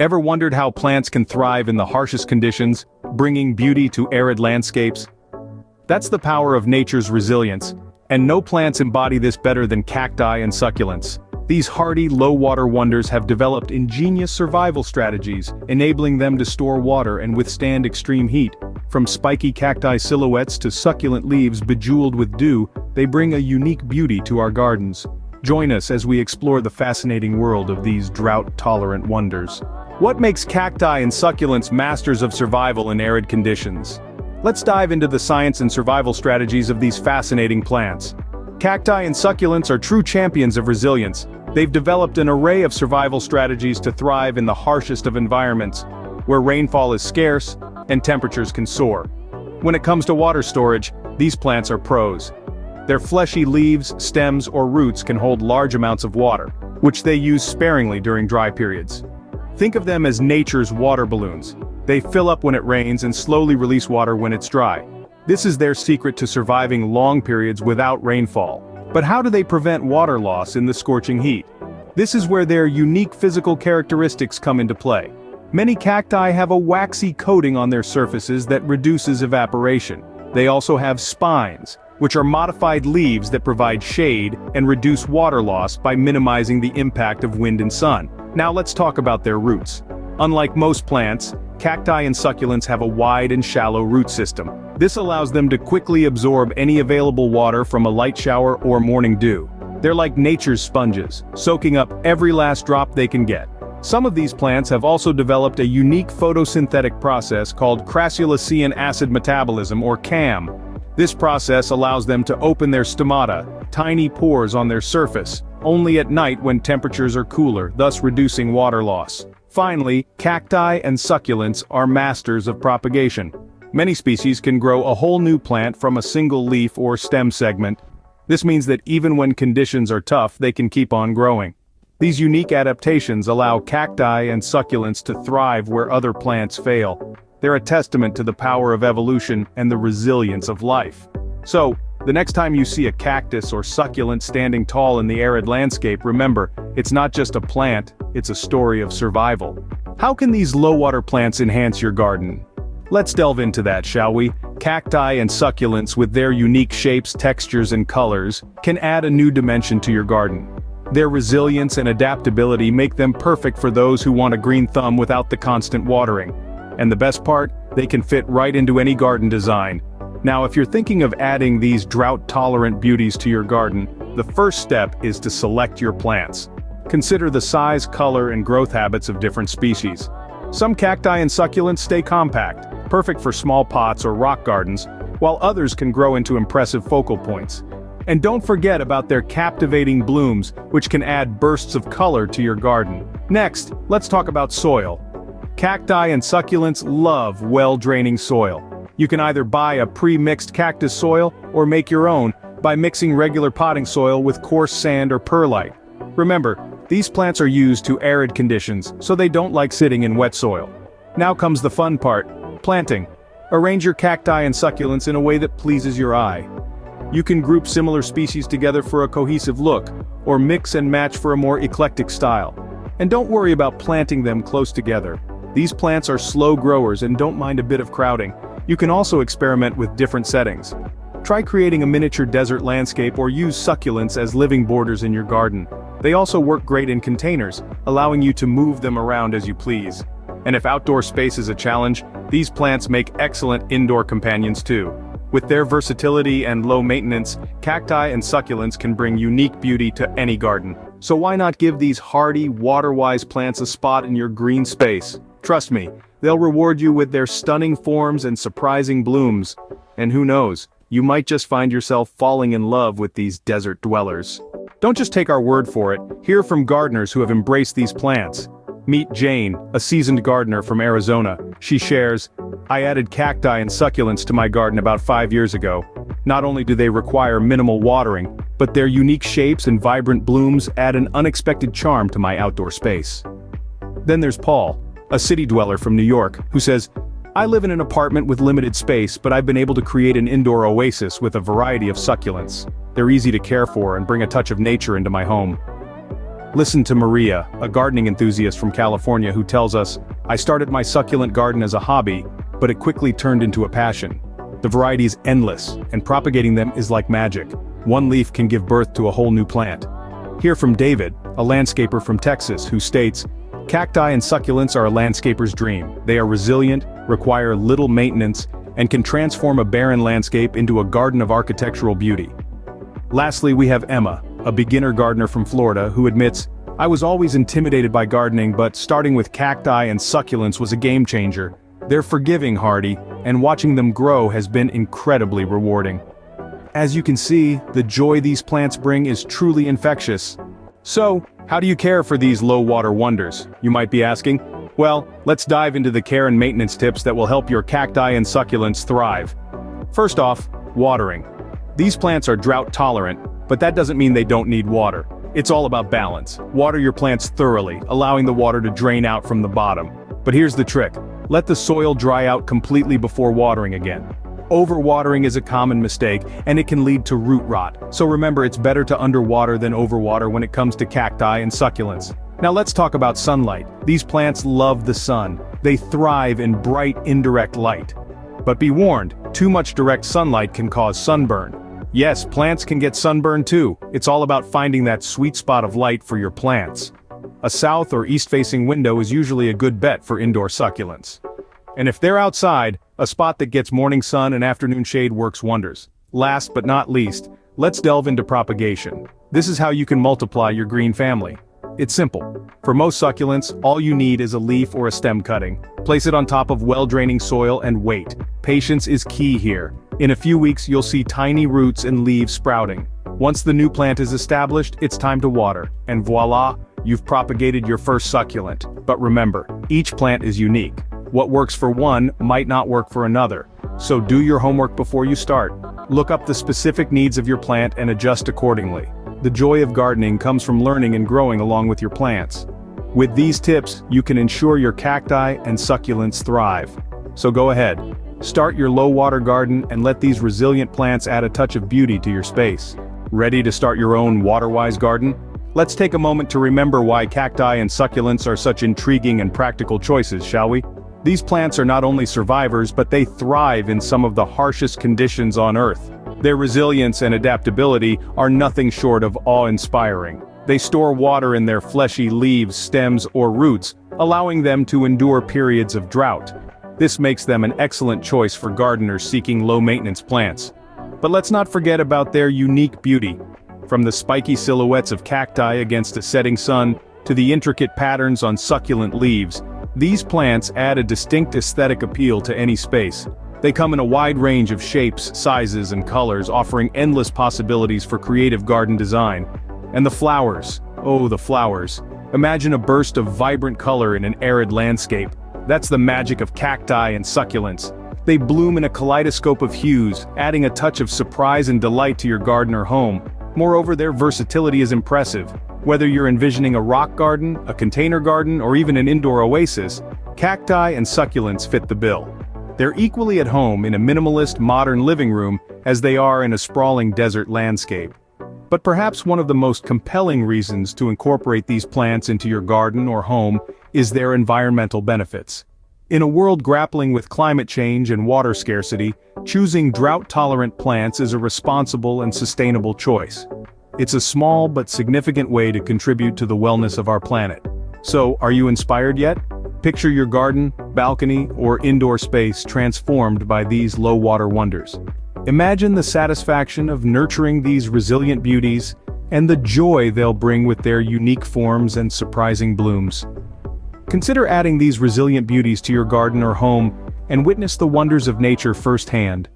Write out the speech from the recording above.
Ever wondered how plants can thrive in the harshest conditions, bringing beauty to arid landscapes? That's the power of nature's resilience, and no plants embody this better than cacti and succulents. These hardy, low-water wonders have developed ingenious survival strategies, enabling them to store water and withstand extreme heat. From spiky cacti silhouettes to succulent leaves bejeweled with dew, they bring a unique beauty to our gardens. Join us as we explore the fascinating world of these drought-tolerant wonders. What makes cacti and succulents masters of survival in arid conditions? Let's dive into the science and survival strategies of these fascinating plants. Cacti and succulents are true champions of resilience. They've developed an array of survival strategies to thrive in the harshest of environments, where rainfall is scarce and temperatures can soar. When it comes to water storage, these plants are pros. Their fleshy leaves, stems, or roots can hold large amounts of water, which they use sparingly during dry periods. Think of them as nature's water balloons. They fill up when it rains and slowly release water when it's dry. This is their secret to surviving long periods without rainfall. But how do they prevent water loss in the scorching heat? This is where their unique physical characteristics come into play. Many cacti have a waxy coating on their surfaces that reduces evaporation. They also have spines, which are modified leaves that provide shade and reduce water loss by minimizing the impact of wind and sun. Now let's talk about their roots. Unlike most plants, cacti and succulents have a wide and shallow root system. This allows them to quickly absorb any available water from a light shower or morning dew. They're like nature's sponges, soaking up every last drop they can get. Some of these plants have also developed a unique photosynthetic process called crassulacean acid metabolism, or CAM. This process allows them to open their stomata, tiny pores on their surface, only at night when temperatures are cooler, thus reducing water loss. Finally, cacti and succulents are masters of propagation. Many species can grow a whole new plant from a single leaf or stem segment. This means that even when conditions are tough, they can keep on growing. These unique adaptations allow cacti and succulents to thrive where other plants fail. They're a testament to the power of evolution and the resilience of life. So, the next time you see a cactus or succulent standing tall in the arid landscape, remember, it's not just a plant, it's a story of survival. How can these low-water plants enhance your garden? Let's delve into that, shall we? Cacti and succulents, with their unique shapes, textures, and colors, can add a new dimension to your garden. Their resilience and adaptability make them perfect for those who want a green thumb without the constant watering. And the best part, they can fit right into any garden design. Now, if you're thinking of adding these drought-tolerant beauties to your garden, the first step is to select your plants. Consider the size, color, and growth habits of different species. Some cacti and succulents stay compact, perfect for small pots or rock gardens, while others can grow into impressive focal points. And don't forget about their captivating blooms, which can add bursts of color to your garden. Next, let's talk about soil. Cacti and succulents love well-draining soil. You can either buy a pre-mixed cactus soil or make your own by mixing regular potting soil with coarse sand or perlite. Remember, these plants are used to arid conditions, so they don't like sitting in wet soil. Now comes the fun part, planting. Arrange your cacti and succulents in a way that pleases your eye. You can group similar species together for a cohesive look, or mix and match for a more eclectic style. And don't worry about planting them close together. These plants are slow growers and don't mind a bit of crowding. You can also experiment with different settings. Try creating a miniature desert landscape or use succulents as living borders in your garden. They also work great in containers, allowing you to move them around as you please. And if outdoor space is a challenge, these plants make excellent indoor companions too. With their versatility and low maintenance, cacti and succulents can bring unique beauty to any garden. So why not give these hardy, water-wise plants a spot in your green space? Trust me, they'll reward you with their stunning forms and surprising blooms. And who knows, you might just find yourself falling in love with these desert dwellers. Don't just take our word for it, hear from gardeners who have embraced these plants. Meet Jane, a seasoned gardener from Arizona. She shares, "I added cacti and succulents to my garden about 5 years ago. Not only do they require minimal watering, but their unique shapes and vibrant blooms add an unexpected charm to my outdoor space." Then there's Paul, a city dweller from New York, who says, "I live in an apartment with limited space, but I've been able to create an indoor oasis with a variety of succulents. They're easy to care for and bring a touch of nature into my home." Listen to Maria, a gardening enthusiast from California who tells us, "I started my succulent garden as a hobby, but it quickly turned into a passion. The variety is endless, and propagating them is like magic. One leaf can give birth to a whole new plant." Hear from David, a landscaper from Texas, who states, "Cacti and succulents are a landscaper's dream. They are resilient, require little maintenance, and can transform a barren landscape into a garden of architectural beauty." Lastly, we have Emma, a beginner gardener from Florida, who admits, "I was always intimidated by gardening, but starting with cacti and succulents was a game changer. They're forgiving, hardy, and watching them grow has been incredibly rewarding." As you can see, the joy these plants bring is truly infectious. So, how do you care for these low-water wonders, you might be asking? Well, let's dive into the care and maintenance tips that will help your cacti and succulents thrive. First off, watering. These plants are drought-tolerant, but that doesn't mean they don't need water. It's all about balance. Water your plants thoroughly, allowing the water to drain out from the bottom. But here's the trick. Let the soil dry out completely before watering again. Overwatering is a common mistake, and it can lead to root rot. So remember, it's better to underwater than overwater when it comes to cacti and succulents. Now let's talk about sunlight. These plants love the sun. They thrive in bright, indirect light. But be warned, too much direct sunlight can cause sunburn. Yes, plants can get sunburned too. It's all about finding that sweet spot of light for your plants. A south or east-facing window is usually a good bet for indoor succulents. And if they're outside, a spot that gets morning sun and afternoon shade works wonders. Last but not least, let's delve into propagation. This is how you can multiply your green family. It's simple. For most succulents, all you need is a leaf or a stem cutting. Place it on top of well-draining soil and wait. Patience is key here. In a few weeks, you'll see tiny roots and leaves sprouting. Once the new plant is established, it's time to water. And voila, you've propagated your first succulent. But remember, each plant is unique. What works for one might not work for another. So do your homework before you start. Look up the specific needs of your plant and adjust accordingly. The joy of gardening comes from learning and growing along with your plants. With these tips, you can ensure your cacti and succulents thrive. So go ahead. Start your low-water garden and let these resilient plants add a touch of beauty to your space. Ready to start your own water-wise garden? Let's take a moment to remember why cacti and succulents are such intriguing and practical choices, shall we? These plants are not only survivors, but they thrive in some of the harshest conditions on Earth. Their resilience and adaptability are nothing short of awe-inspiring. They store water in their fleshy leaves, stems, or roots, allowing them to endure periods of drought. This makes them an excellent choice for gardeners seeking low-maintenance plants. But let's not forget about their unique beauty. From the spiky silhouettes of cacti against a setting sun, to the intricate patterns on succulent leaves, these plants add a distinct aesthetic appeal to any space. They come in a wide range of shapes, sizes, and colors, offering endless possibilities for creative garden design. And the flowers. Oh, the flowers. Imagine a burst of vibrant color in an arid landscape. That's the magic of cacti and succulents. They bloom in a kaleidoscope of hues, adding a touch of surprise and delight to your garden or home. Moreover, their versatility is impressive. Whether you're envisioning a rock garden, a container garden, or even an indoor oasis, cacti and succulents fit the bill. They're equally at home in a minimalist, modern living room as they are in a sprawling desert landscape. But perhaps one of the most compelling reasons to incorporate these plants into your garden or home is their environmental benefits. In a world grappling with climate change and water scarcity, choosing drought-tolerant plants is a responsible and sustainable choice. It's a small but significant way to contribute to the wellness of our planet. So, are you inspired yet? Picture your garden, balcony, or indoor space transformed by these low-water wonders. Imagine the satisfaction of nurturing these resilient beauties and the joy they'll bring with their unique forms and surprising blooms. Consider adding these resilient beauties to your garden or home and witness the wonders of nature firsthand.